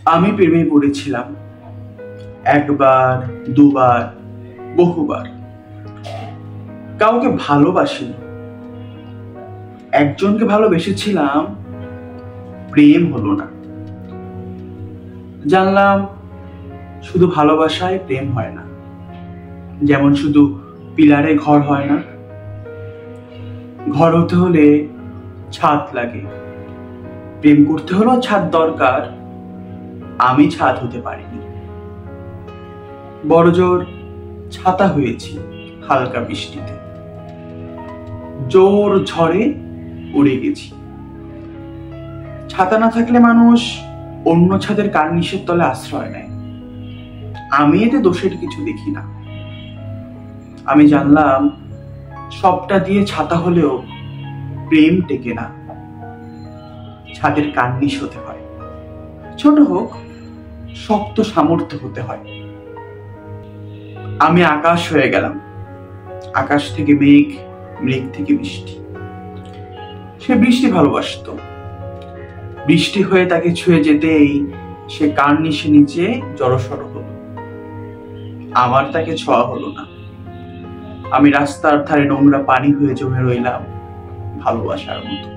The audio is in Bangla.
আমি প্রেমে পড়েছিলাম, একবার, দুবার, বহুবার। কাউকে ভালোবাসিনি, একজনকে ভালোবেসেছিলাম, প্রেম হলো না। জানলাম শুধু ভালোবাসায় প্রেম হয় না, যেমন শুধু পিলারে ঘর হয় না। ঘর হতে হলে ছাদ লাগে, প্রেম করতে হলেও ছাদ দরকার। আমি ছাদ হতে পারিনি, বড়জোর ছাতা হয়েছি হালকা বৃষ্টিতে, জোর ঝড়ে উড়ে গেছি। ছাতা না থাকলে মানুষ অন্য ছাদের কার্নিশের তলে আশ্রয় নেয়। আমি এতে দোষের কিছু দেখি না। আমি জানলাম সবটা দিয়ে ছাতা হলেও প্রেম টেকে না, ছাদের কার্নিশ হতে হয়। ছোট হোক, শক্ত সামর্থ্য হতে হয়। আমি আকাশ হয়ে গেলাম, আকাশ থেকে মেঘ, মেঘ থেকে বৃষ্টি। সে বৃষ্টি ভালোবাসতো, বৃষ্টি হয়ে তাকে ছুঁয়ে যেতেই সে কার্নিশে নিচে জড়সড় হলো। আমার তাকে ছোঁয়া হলো না। আমি রাস্তার ধারে নোংরা পানি হয়ে জমে রইলাম ভালোবাসার মতো।